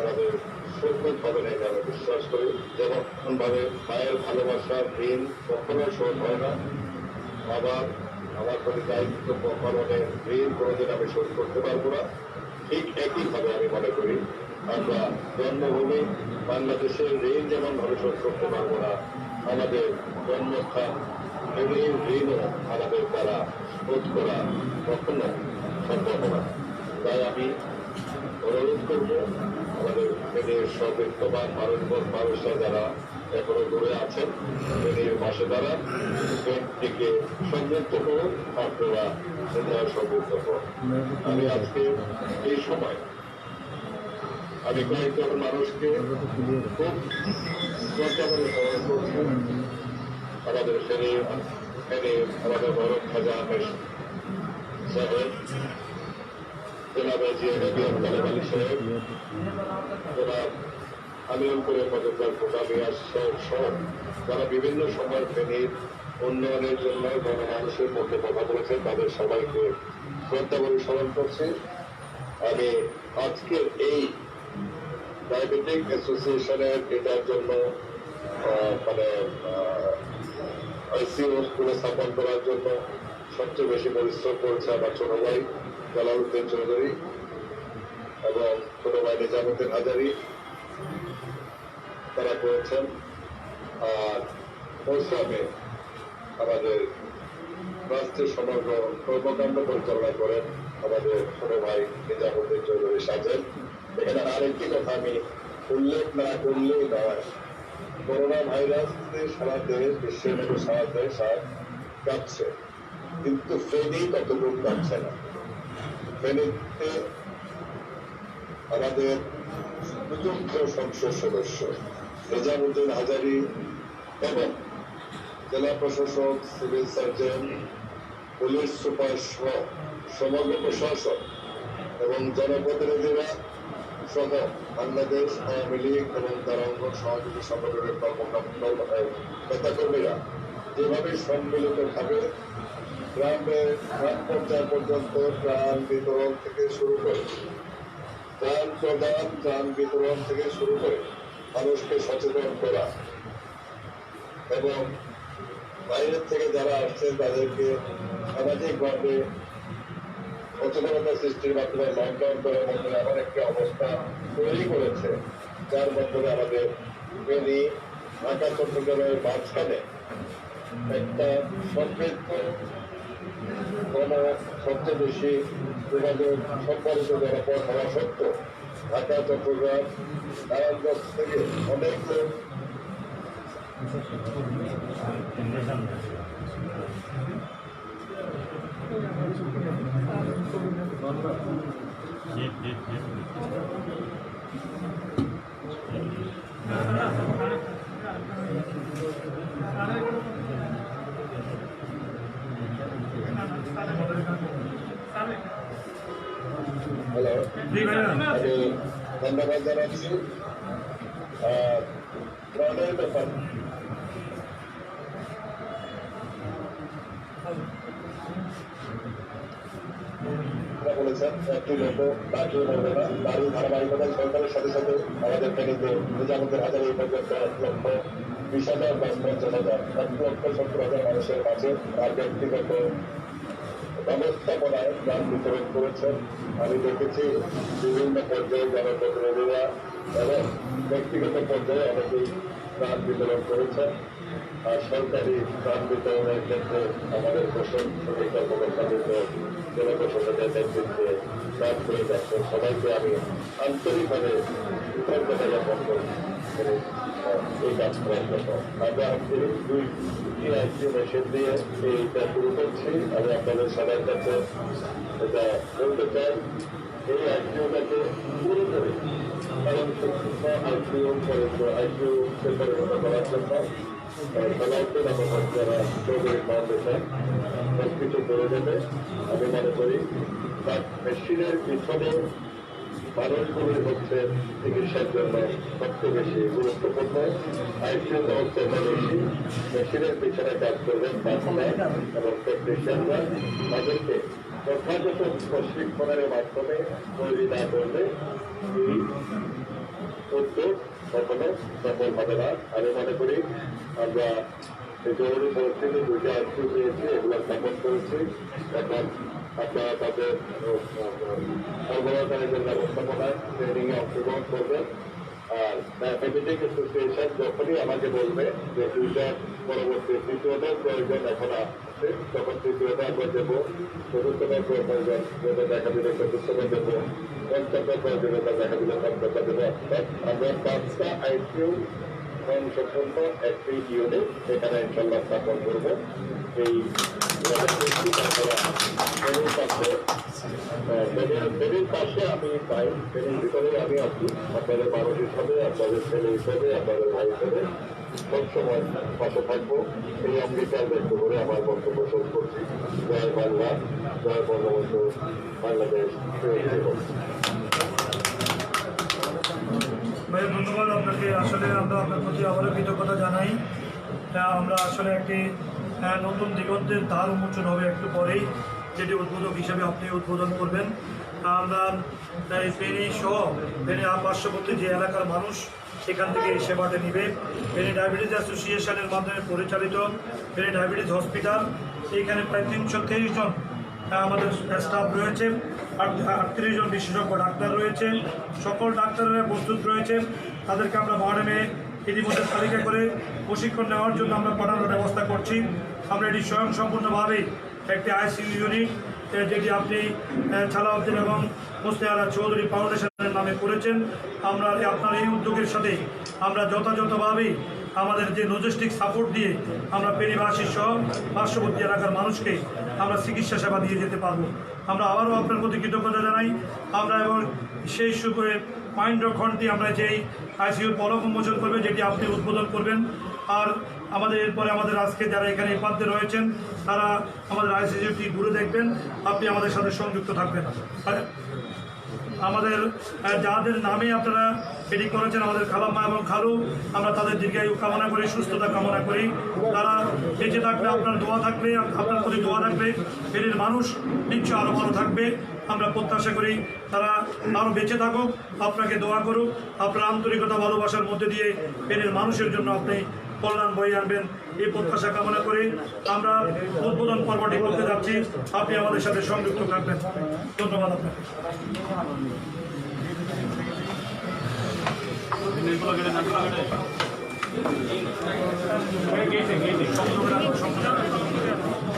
আমাদের শোধ হবে না, আমি বিশ্বাস করি। যেমন ভাবে মায়ের ভালোবাসার ঋণ কখনো শোধ হয় না, আবার আমার প্রতি দায়িত্ব পালনের ঋণ কোনোদিন আমি শোধ করতে পারবো না। ঠিক একইভাবে আমি মনে করি আমরা জন্মভূমি বাংলাদেশের ঋণ যেমন ভাবে শোধ করতে পারবো না, আমাদের জন্মস্থান ঋণও আমাদের দ্বারা শোধ করা কখনো সম্ভব না। তাই আমি অনুরোধ করবো আমাদের ফেনীর সবিত্তবান মানুষরা যারা এখনো দূরে আছেন, ফেনীর পাশে দ্বারা ফেনটিকে সংযুক্ত করুন, আপনারা সেটা সংযুক্ত করুন। আমি আজকে এই সময় আমি কয়েকজন মানুষকে খুব শ্রদ্ধা করে স্মরণ করছি। আমাদের ফেনীর আমাদের ভরত খাজা আহমেদ সাহেব, জনাবে জিয়াউদ্দিন কালামালী সাহেব, জনাব আমিনুল করে পদকার খোকা মিয়া সাহেব সহ যারা বিভিন্ন সময় ফেনীর উন্নয়নের জন্য গণমানুষের মধ্যে কথা বলেছেন, তাদের সবাইকে শ্রদ্ধা করে স্মরণ করছি। আমি আজকের এই ডায়াবেটিক অ্যাসোসিয়েশনের এটার জন্য আইসিইউ স্কুলে স্থাপন করার জন্য সবচেয়ে বেশি পরিশ্রম করেছে আমার ছোট ভাই জালালউদ্দিন চৌধুরী এবং ছোট ভাই নিজামুদ্দিন হাজারি, তারা করেছেন। আর পরিশ্রমে আমাদের রাষ্ট্রের সমগ্র কর্মকাণ্ড পরিচালনা করেন আমাদের ছোট ভাই নিজামুদ্দিন চৌধুরী সাজেন। এখানে আরেকটি কথা আমি উল্লেখ না করলেই নয়, করোনা ভাইরাস সারা দেশ, বিশ্বের মতো সারা দেশ কাঁপছে, কিন্তু ফেনী ততটুকু কাঁপছে না। ফেনীতে আমাদের সুযোগ্য সংসদ সদস্য নিজামুদ্দিন হাজারি এবং জেলা প্রশাসক, সিভিল সার্জন, পুলিশ সুপার সহ সমগ্র প্রশাসন এবং জনপ্রতিনিধিরা সহ বাংলাদেশ আওয়ামী লীগ এবং তার অঙ্গ সহযোগী সংগঠনের নেতাকর্মীরা যেভাবে সম্মিলিতভাবে গ্রাম পর্যায় পর্যন্ত ত্রাণ বিতরণ থেকে শুরু করে ত্রাণ প্রদান, ত্রাণ বিতরণ থেকে শুরু করে মানুষকে সচেতন করা এবং বাইরের থেকে যারা আসছেন তাদেরকে সামাজিকভাবে সচেতনতা সৃষ্টির মাধ্যমে লকডাউন করার মাধ্যমে এমন একটি অবস্থা তৈরি করেছে যার মাধ্যমে আমাদের ফেনী ঢাকা চট্টগ্রামের মাঝখানে একটা সমৃদ্ধ সবচেয়ে বেশি যোগাযোগ সম্পাদিত জনপদ হওয়া সত্ত্বেও ঢাকা চট্টগ্রাম নারায়ণগঞ্জ থেকে অনেক লোক হ্যালো, আমি ধন্যবাদ জানাচ্ছি। ত্রাণের ব্যাপার বলেছেন, একটি লোক ডাকিয়ে বলবে না, তারই ধারাবাহিকতায় সরকারের সাথে সাথে আমাদের ফেনীতে নিজামুদ্দিন হাজার এই পর্যন্ত 1,20,000 বা 50,000 1,70,000 মানুষের মাঝে তার ব্যক্তিগত ব্যবস্থাপনায় ত্রাণ বিতরণ করেছেন। আমি দেখেছি বিভিন্ন পর্যায়ে জনপ্রতিনিধিরা এবং ব্যক্তিগত পর্যায়ে অনেকেই ত্রাণ বিতরণ করেছেন। আর সরকারি ত্রাণ বিতরণের ক্ষেত্রে আমাদের প্রশাসনিক কর্মকর্তাদের জেলা প্রশাসনের নেতৃত্বে কাজ করে যাচ্ছেন সবাইকে আমি আন্তরিকভাবে কৃতজ্ঞতা জ্ঞাপন করি এই কাজ করার জন্য। আমরা আজকে দুইটি আইসিইউ মেশিন দিয়ে এইটা শুরু করছি। আমি আপনাদের সবার কাছে এটা বলতে চাই, এই আইসিইউটাকে পুরোপুরি আইসিইউতে পরিণত করার জন্য সালাউদ্দিন আহমদ যারা চৌধুরী ফাউন্ডেশন সব কিছু করে দেবে। আমি মনে করি তার মেশিনের পিছনে মানুষগুলোই হচ্ছে চিকিৎসার জন্য সবচেয়ে বেশি গুরুত্বপূর্ণ। আইসিইউ ব্যবস্থা বেশি, মেশিনের পিছনে কাজ করবেন ডাক্তার এবং টেকনিশিয়ানরা। তাদেরকে যথাযথ প্রশিক্ষণের মাধ্যমে তৈরি না করলে এই উদ্যোগ কখনো সফল হবে না। আমি মনে করি আমরা এই জরুরি পরিস্থিতি দুইটা আইসিইউ পেয়েছি, এগুলো স্থাপন করেছি। এখন আপনারা তাদের সরবরাহকারীদের ব্যবস্থাপনায় ট্রেনিংয়ে অংশগ্রহণ করবেন। আর ডায়াবেটিক অ্যাসোসিয়েশন যখনই আমাকে বলবে যে দুইটার পরবর্তী তৃতীয়টার প্রয়োজন এখন আসছে, তখন তৃতীয়টা আমরা দেবো, চতুর্থটার প্রয়োজন যেটা দেখা দিলে চতুর্থটা দেবো, পঞ্চমটার প্রয়োজনীয়তা দেখা দিলে পঞ্চমটা দেবো। অর্থাৎ আমরা 5টা আইসিইউ সম্পূর্ণ একটি ইউনিট এখানে ইনশাল্লাহ স্থাপন করবো। এই ফেরির পাশে আমি পাই, ফেরির ভিতরে আমি আছি। আপনাদের মানুষ হিসাবে, আপনাদের ছেলে হিসাবে, আপনাদের ভাই হিসাবে সবসময় পাশে থাকবো। এই অঙ্গীকার ব্যক্ত করে আমার বক্তব্য শেষ করছি। জয় বাংলা, জয় বঙ্গবন্ধু, বাংলাদেশ। ভাই ধন্যবাদ আপনাকে। আসলে আমরা আপনার প্রতি আবারও কৃতজ্ঞতা জানাই। আমরা আসলে একটি নতুন দিগন্তের দ্বার উন্মোচন হবে একটু পরেই, যেটি উদ্বোধক হিসেবে আপনি উদ্বোধন করবেন। আমরা ফেনী সহ ফেনী পার্শ্ববর্তী যে এলাকার মানুষ সেখান থেকে এই সেবাটা নিবে। ফেনী ডায়াবেটিস অ্যাসোসিয়েশনের মাধ্যমে পরিচালিত ফেনী ডায়াবেটিস হসপিটাল, এইখানে প্রায় 323 জন আমাদের স্টাফ রয়েছে, 38 জন বিশেষজ্ঞ ডাক্তার রয়েছে। সকল ডাক্তাররা প্রস্তুত রয়েছেন। তাদেরকে আমরা মর্মে ইতিমধ্যে তালিকা করে প্রশিক্ষণ নেওয়ার জন্য আমরা পাঠানোর ব্যবস্থা করছি। আমরা এটি স্বয়ংসম্পূর্ণভাবে একটি আইসিইউ ইউনিট, যেটি আপনি সালাউদ্দিন এবং মুস্তাহারা চৌধুরী ফাউন্ডেশনের নামে করেছেন। আমরা আপনার এই উদ্যোগের সাথে আমরা যথাযথভাবে আমাদের যে লজিস্টিক সাপোর্ট দিয়ে আমরা ফেনীবাসী সহ পার্শ্ববর্তী এলাকার মানুষকে আমরা চিকিৎসা সেবা দিয়ে যেতে পারবো। আমরা আবারও আপনার প্রতি কৃতজ্ঞতা জানাই। আমরা এবং সেই সুখে মাইন্ড খণ্ডটি আমরা যেই আইসিইউর পলক উন্মোচন করবে, যেটি আপনি উদ্বোধন করবেন। আর আমাদের এরপরে আমাদের আজকে যারা এখানে এই প্রান্তে রয়েছেন তারা আমাদের আইসিইউটি ঘুরে দেখবেন। আপনি আমাদের সাথে সংযুক্ত থাকবেন। আমাদের যাদের নামে আপনারা এটি করেছেন, আমাদের খালাম্মা এবং খালু, আমরা তাদের দীর্ঘায়ু কামনা করি, সুস্থতা কামনা করি। তারা বেঁচে থাকবে, আপনার দোয়া থাকবে, আপনার প্রতি দোয়া থাকবে। ফেনীর মানুষ নিশ্চয় আরও ভালো থাকবে। আমরা প্রত্যাশা করি তারা আরও বেঁচে থাকুক, আপনাকে দোয়া করুক। আপনার আন্তরিকতা ভালোবাসার মধ্যে দিয়ে ফেনীর মানুষের জন্য আপনি কল্যাণ বয়ে আনবেন, এই প্রত্যাশা কামনা করে আমরা উদ্বোধন পর্বটি করতে যাচ্ছি। আপনি আমাদের সাথে সংযুক্ত থাকবেন। ধন্যবাদ আপনাকে।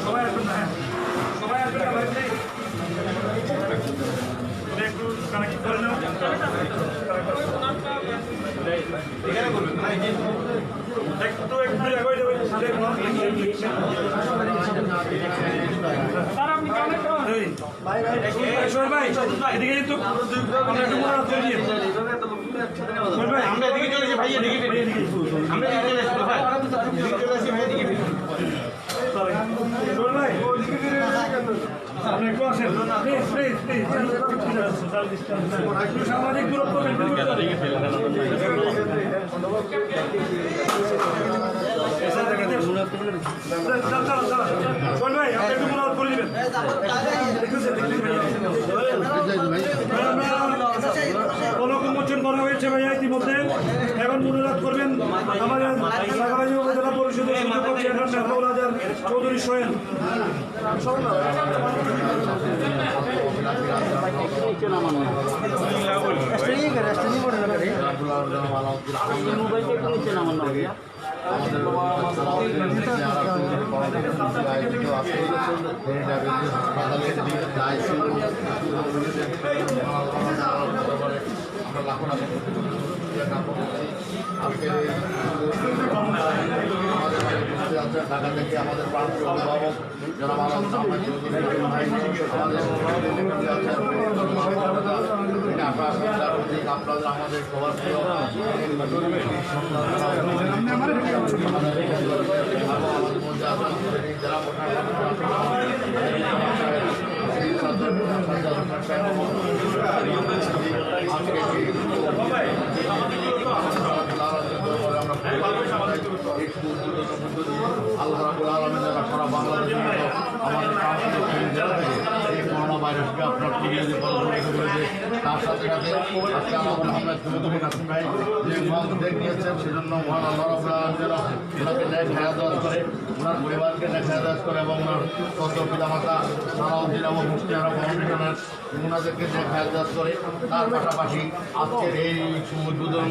সবাই আসবেন না, হ্যাঁ সবাই আসবেন না ভাই, একটু কানেক্ট করে নাও। একটু এগোয় যাবে। ভাই এদিকে একটু আমরা এদিকে চলেছি ভাই, এদিকে আমরা এদিকে চলে আসবো ভাই, এদিকে চলে আসি ভাই, এদিকে ভাই আপনি একটু আসেন প্লিজ প্লিজ প্লিজ, সামাজিক দূরত্ব মেনটেন করতে হবে। ভাই আপনি একটু মনে করে দিবেন। পলক উন্মোচন করা হয়েছে ভাইয়া ইতিমধ্যে। এখন মনোরাত করবেন আমাদের সাগাবাড়ি উপজেলা পরিষদের সুযোগ্য চেয়ারম্যান মেহবুব রাজার চৌধুরী সোহেল। আমাদের ফেনী ডায়াবেটিস হাসপাতালের আইসিইউ আমরা লাখো লাখো কাপড় করছি। আজকের এই আমাদের আছেন ঢাকা থেকে আমাদের প্রান্তীয় অভিভাবক যারা আলম আহমেদ চৌধুরী ভাই আমাদের আকাশ আপনাদের আমাদের সবার প্রিয় আমাদের মধ্যে আছেন যারা আল্লাহ রাব্বুল আলামিন সারা বাংলাদেশ আমাদের এই করোনা ভাইরাসকে আপনার টিভিয়ে করেছে। তার সাথে সাথে আজকে আমাদের আহমেদ চৌধুরী নাসিম ভাই যে মহান উদ্যোগ নিয়েছেন সেজন্য মহান আল্লাহ রাব্বুল আলামিন ওনাকে ন্যায় হায়াত করে ওনার পরিবারকে ন্যায় হায়াত করে এবং ওনার কত পিতামাতা সালাউদ্দিন এবং মুস্তিয়ারা ফাউন্ডেশনের ওনাদেরকে ন্যায় হায়াত করে। তার পাশাপাশি আজকের এই উদ্বোধন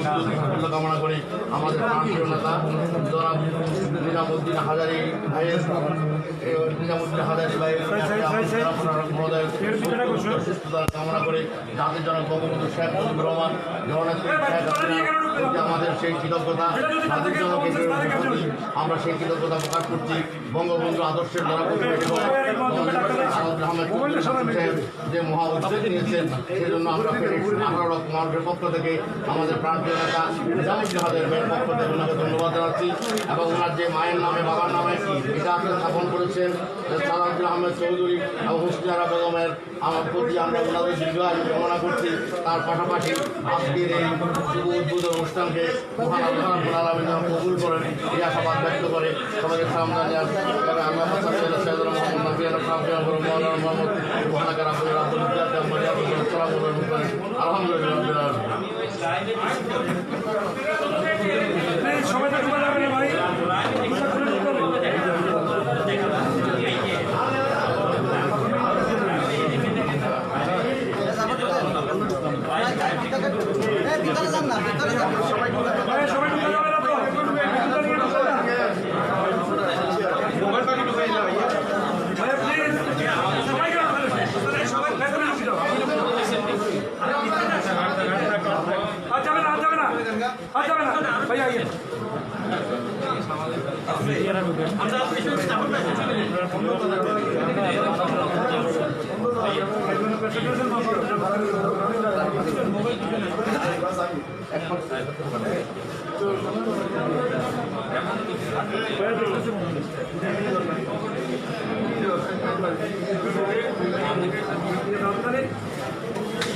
কামনা করে আমাদের প্রান্তীয় নেতা জনাব নিজামুদ্দিন হাজারি ভাইয়ের নিজামুদ্দিন হাজারি ভাইয়ের মহোদয়ের সুস্থতা কামনা করে জাতির জনক বঙ্গবন্ধু শেখ মুজিবুর রহমান জননেত্রী শেখ হাসিনা আমাদের সেই কৃতজ্ঞতা জাতির জনকে আমরা সেই কৃতজ্ঞতা প্রকাশ করছি। বঙ্গবন্ধু আদর্শের দ্বারা যে মহা উদ্যোগ নিয়েছেন সেজন্য আমরা 18 লক্ষ মানুষের পক্ষ থেকে আমাদের প্রান্তীয় নেতা নিজামুদ্দিন হাজারি ভাইয়ের পক্ষ থেকে ওনাকে ধন্যবাদ জানাচ্ছি এবং ওনার যে মায়ের নামে বাবার নামে এটা স্থাপন করেছেন সালাউদ্দিন আহমেদ চৌধুরী এবং মুস্তিয়ারা বেগমের আমার প্রতি আমরা ওনাদের দীর্ঘায়ু কামনা করছি। তার পাশাপাশি আজকের এই শুভ উদ্বোধন অনুষ্ঠানকে মহান আল্লাহ রাব্বুল আলামিন যেন কবুল করেন এই আশাবাদ ব্যক্ত করে সবাইকে সালাম জানিয়ে তবে আল্লাহ সৈয়দ মোহাম্মদ নবীন মৌলানা মোহাম্মদ মহানাকার আব্দুল আলহামদুলিল্লাহ। সবাই থাকতে পারবে না ভাই। সবাই ঢুকে যাবে না তো? ভাই আইয়ে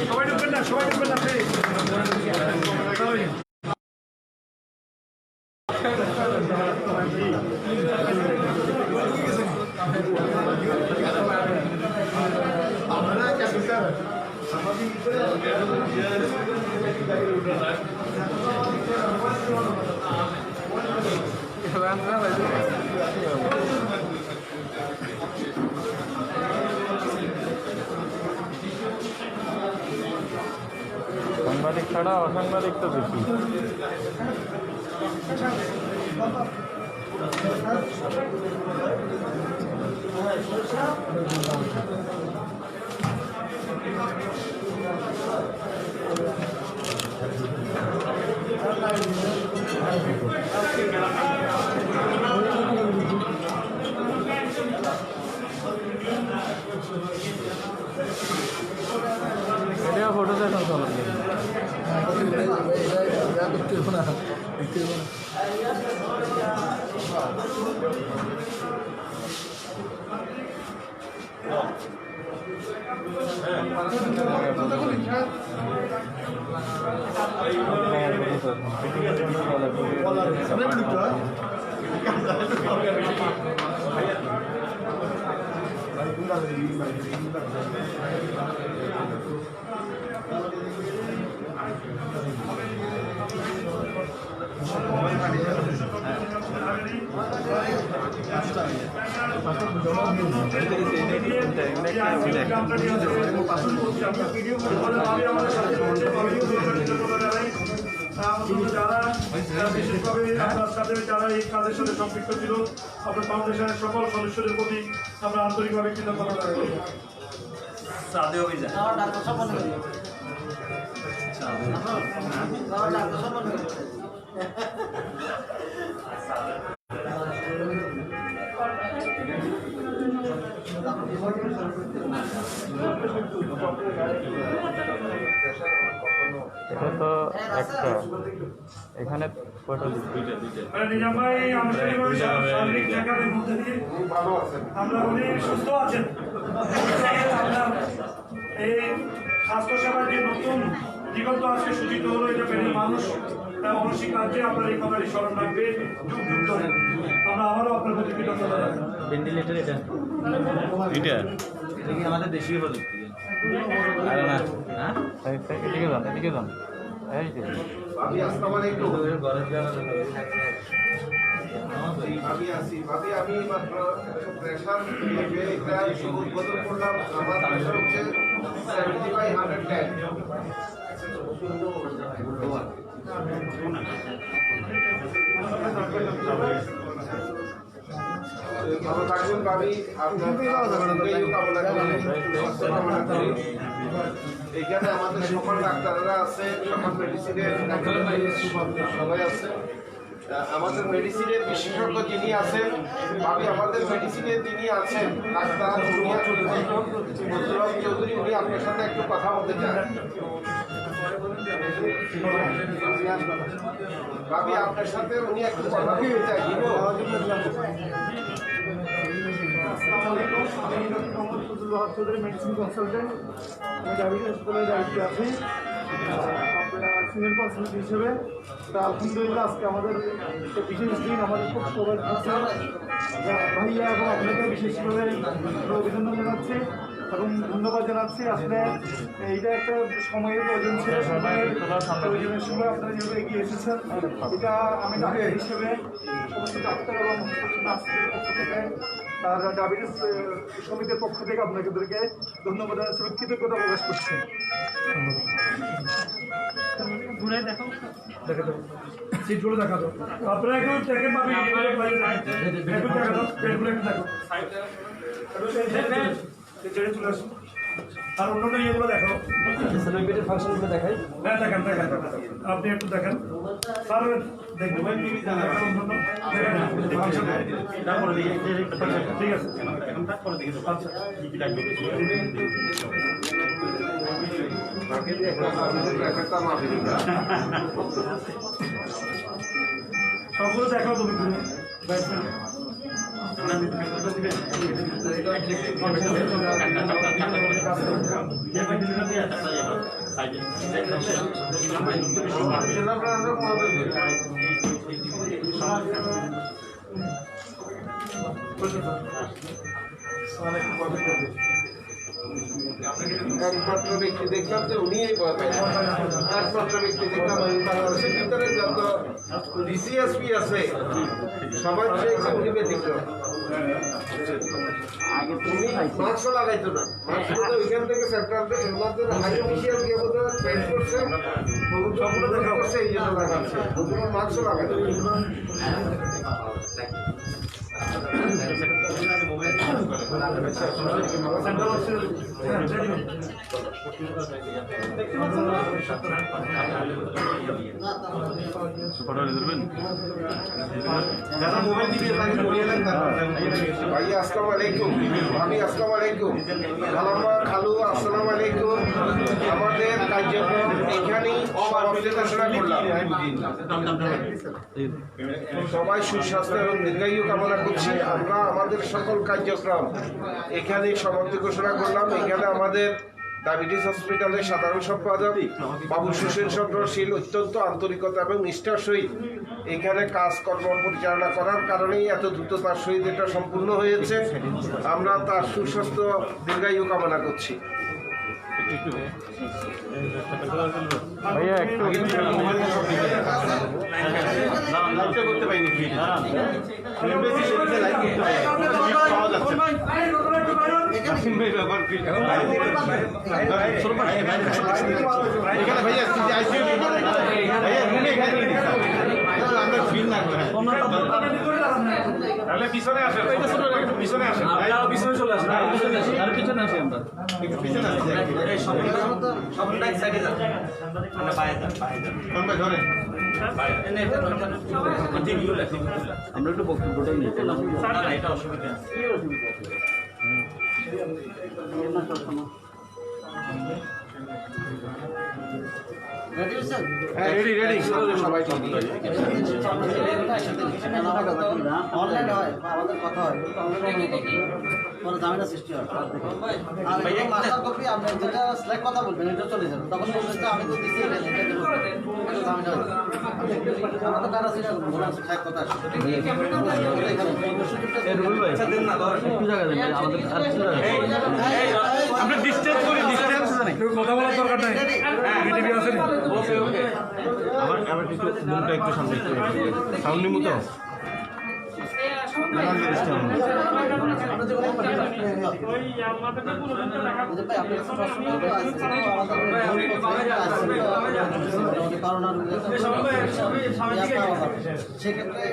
সবাই ঢুকবেন না, সবাই ঢুকবেন না প্লিজ। সাংবাদিক ছাড়া অসাংবাদিক তো বেশি। এটা ফটো দেখান চলো ভিডিও যারা বিশেষভাবে আপনার সাথে যারা এই কাজের সাথে সম্পৃক্ত ছিল আপনার ফাউন্ডেশনের সকল সদস্যদের প্রতি আমরা আন্তরিকভাবে কৃতজ্ঞতা জানাই। এটা তো একটা এখানে কয়টা নিজাম ভাই আন্তরিকভাবে শারীরিক চেকআপের মধ্যে দিয়ে আমরা উনি সুস্থ আছেন। আপনার এই স্বাস্থ্যসেবার যে নতুন বিগত আজকে সূচিত হলো, এটা পেলে মানুষ অনস্বীকার্যে আপনার এই কথাটি স্মরণ রাখবে যুগ যুগ ধরে। আমরা আবারও আপনার প্রতি কৃতজ্ঞতা জানাই। ভেন্টিলেটর এটা কি আমাদের দেশীয় প্রযুক্তি? এদিকে যান, এদিকে যান। এই যে ভাবি আসসালামু আলাইকুম। ভাবি আসি ভাবি, আমি মাত্র প্রেশার এটা উদ্বোধন করলাম। আমার প্রেশার হচ্ছে 70/110। ভালো থাকবেন ভাবি, আপনার কামনা করি। এখানে আমাদের সকল ডাক্তাররা আছে, সকল মেডিসিনের সবাই আছে। আমাদের মেডিসিনের বিশেষজ্ঞ যিনি আছেন ভাবি, আমাদের মেডিসিনের যিনি আছেন ডাক্তার চৌধুরী, উনি আপনার সাথে একটু কথা বলতে চান। ভাবি আপনার সাথে উনি একটু কথা বলতে চাই। চৌধুরী মেডিসিন কনসালটেন্ট, আমি ডায়াবেটিস হাসপাতালের দায়িত্বে আছি আপনার সিনিয়র কনসালটেন্ট হিসেবে। তা আলহামদুলিল্লাহ আজকে আমাদের একটা বিশেষ দিন, আমাদের খুব সৌভাগ্য আছে ভাইয়া এবং আপনাকে বিশেষভাবে অভিনন্দন জানাচ্ছি এবং ধন্যবাদ জানাচ্ছি। আসলে এইটা একটা সময়ের প্রয়োজন ছিল, সময়ের প্রয়োজনের সময় আপনারা যেভাবে এগিয়ে এসেছেন, এটা আমি ডাক্তার হিসেবে সমস্ত ডাক্তার এবং নার্সদের পক্ষ থেকে আর ডায়াবেটিস সমিতির পক্ষ থেকে আপনাদেরকে ধন্যবাদ জানাচ্ছি, কৃতজ্ঞতা প্রকাশ করছি। ঘুরে দেখো, দেখে দেবো সিটগুলো দেখা দাও। আপনারা একটু দেখেন পাবেন, একটু দেখা দাও, পেটগুলো একটু দেখো, ছেড়ে চলে আসুন। আর অন্যান্য ইয়েগুলো দেখো, পেটের ফাংশনগুলো দেখাই। হ্যাঁ দেখেন দেখেন, আপনি একটু দেখেন। স্যার দেখবেন ঠিক আছে, আচ্ছা সবগুলো দেখাও তুমি একমাত্র ব্যক্তি দেখলাম যে উনি একমাত্র ব্যক্তি দেখলাম বাংলাদেশের ভিতরে যত ডিসিএসপি আছে সবার চেয়ে উনি ব্যতিক্রম। উনি মাস্ক লাগাইতো না, মাস্ক ওইখান থেকে সেন্ট্রাল আমাদের হাই অফিসিয়াল গিয়ে বোধহয় ট্রেন করছে, সবগুলো দেখা করছে, এই জন্য লাগাচ্ছে, মাস্ক লাগাইতো। ভাইয়া আসসালামু আলাইকুম, আমি আসসালামু আলাইকুম, খালাম্মা খালু আসসালামু আলাইকুম। আমাদের কার্যক্রম এখানেই সমাপ্তি ঘোষণা করলাম। সবাই সুস্বাস্থ্য এবং দীর্ঘায়ু কামনা করছি। আমরা আমাদের সকল কার্যক্রম এখানে সমাপ্তি ঘোষণা করলাম। এখানে আমাদের ডায়াবেটিস হসপিটালের সাধারণ সম্পাদক বাবু সুশীল চন্দ্রশীল অত্যন্ত আন্তরিকতা এবং নিষ্ঠার সহিত এখানে কাজকর্ম পরিচালনা করার কারণেই এত দ্রুততার সহিত এটা সম্পূর্ণ হয়েছে। আমরা তার সুস্বাস্থ্য দীর্ঘায়ু কামনা করছি। ভাইয়া একটু করতে পারিনি ভাইয়া তাহলে পিছনে আসেন, পিছনে আসেন, পিছনে চলে আসেন, আর পিছনে আসি আমরা। পিছনে আসেন। কোন ভাই ধরেন? আমরা একটু বক্তব্যটাই নিই। রেডি রেডি সবাই অনলাইন হয় আমাদের কথা হয় কিন্তু কোনো ঝামেলা সৃষ্টি হয় আর মাস্টার কপি আপনি যেটা সিলেক্ট কথা বলবেন এটা চলে যাবে তখন বলবেন যে আমি তো দিচ্ছি এটা ঝামেলা হয় আমাদের তারা সেটা বলার সিলেক্ট কথা আসে একটু জায়গা দেন আমাদের আর কিছু জায়গা দেন। আমরা ডিসটেন্স করি, ডিসটেন্স কেউ কথা বলার দরকার নাই বিটিভি আসেনি আমার একটু মুখটা একটু সামনে একটু সাউন্ড নিমু তো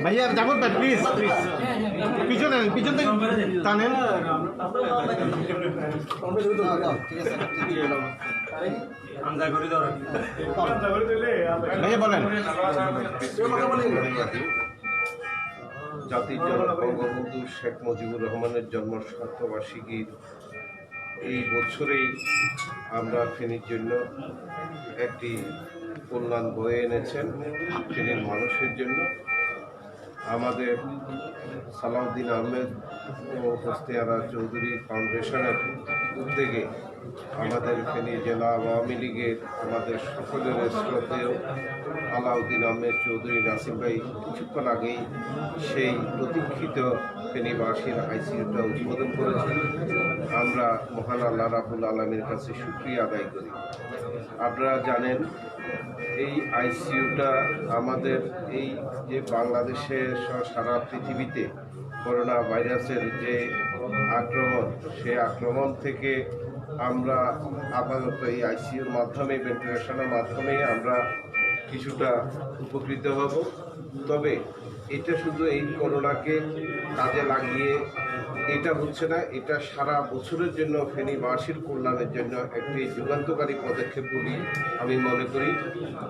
ভাইয়া যাবো প্লিজ প্লিজ পিছনে পিছন থেকে টানেন ভাইয়া বলেন জাতির জনক বঙ্গবন্ধু শেখ মুজিবুর রহমানের জন্ম শতবার্ষিকীর এই বছরেই আমরা ফেনীর জন্য একটি কল্যাণ বয়ে এনেছেন ফেনীর মানুষের জন্য। আমাদের সালাউদ্দিন আহমেদ ও হোস্তেয়ারা চৌধুরী ফাউন্ডেশনের উদ্যোগে আমাদের ফেনী জেলা আওয়ামী লীগের আমাদের সকলের শ্রদ্ধেয় আলাউদ্দিন আহমেদ চৌধুরী নাসিম ভাই কিছুক্ষণ আগেই সেই প্রতীক্ষিত ফেনীবাসীর আইসিইউটা উদ্বোধন করেছেন। আমরা মহান আল্লাহ রাব্বুল আলামিনের কাছে শুকরিয়া আদায় করি। আপনারা জানেন এই আইসিইউটা আমাদের এই যে বাংলাদেশে সারা পৃথিবীতে করোনা ভাইরাসের যে আক্রমণ, সেই আক্রমণ থেকে আমরা আপাতত এই আইসিইউর মাধ্যমে ভেন্টিলেশনের মাধ্যমে আমরা কিছুটা উপকৃত হব। তবে এটা শুধু এই করোনাকে কাজে লাগিয়ে এটা হচ্ছে না, এটা সারা বছরের জন্য ফেনীবাসীর কল্যাণের জন্য একটি যুগান্তকারী পদক্ষেপ বলে আমি মনে করি।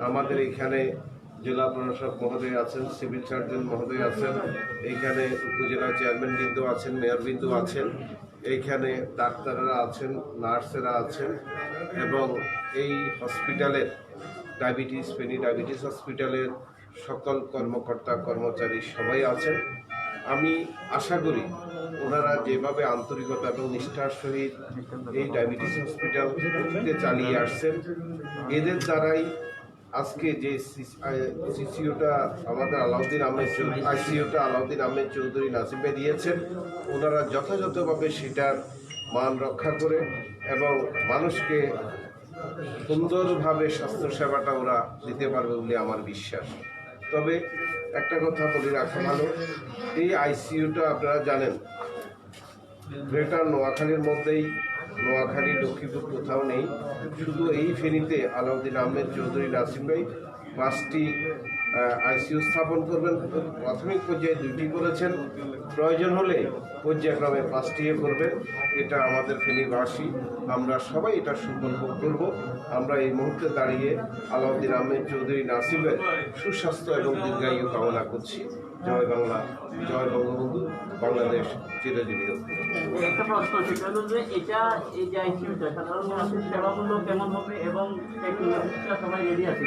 আমাদের এখানে জেলা প্রশাসক মহোদয় আছেন, সিভিল সার্জন মহোদয় আছেন, এইখানে উপজেলা চেয়ারম্যান বিন্দু আছেন, মেয়র বিন্দু আছেন, এইখানে ডাক্তাররা আছেন, নার্সেরা আছেন এবং এই হসপিটালের ফেনী ডায়াবেটিস হসপিটালের সকল কর্মকর্তা কর্মচারী সবাই আছেন। আমি আশা করি ওনারা যেভাবে আন্তরিকতা এবং নিষ্ঠার সহিত এই ডায়াবেটিস হসপিটালকে চালিয়ে আসছেন, এদের দ্বারাই আজকে যে সিসিওটা আমাদের আলাউদ্দিন আহমেদ চৌধুরী নাসিম ভাই দিয়েছেন, ওনারা যথাযথভাবে সেটার মান রক্ষা করে এবং মানুষকে সুন্দরভাবে স্বাস্থ্যসেবাটা ওরা দিতে পারবে বলে আমার বিশ্বাস। তবে একটা কথা বলে রাখা ভালো, এই আইসিইউটা আপনারা জানেন গ্রেটার নোয়াখালীর মধ্যেই, নোয়াখালী লক্ষ্মীপুর কোথাও নেই, শুধু এই ফেনীতে আলাউদ্দিন আহমেদ চৌধুরী নাসিম ভাই 5টি আইসিইউ স্থাপন করবেন। প্রাথমিক পর্যায়ে 2টি করেছেন, প্রয়োজন হলে পর্যায়ক্রমে 5টিও করবেন। এটা আমাদের ফেনীবাসী আমরা সবাই এটা সুকল্প করব। আমরা এই মুহূর্তে দাঁড়িয়ে আলাউদ্দিন আহমেদ চৌধুরী নাসিমের সুস্বাস্থ্য এবং দীর্ঘায়ু কামনা করছি। জয় বাংলা, জয় বঙ্গবন্ধু, বাংলাদেশ চিরজীবী হোক। একটা প্রশ্ন, সেটা হলো যে এটা এই যে আইসিইউটা সাধারণ মানুষের সেবামূল্য কেমন হবে এবং টেকনোলজিটা সবাই রেডি আছে?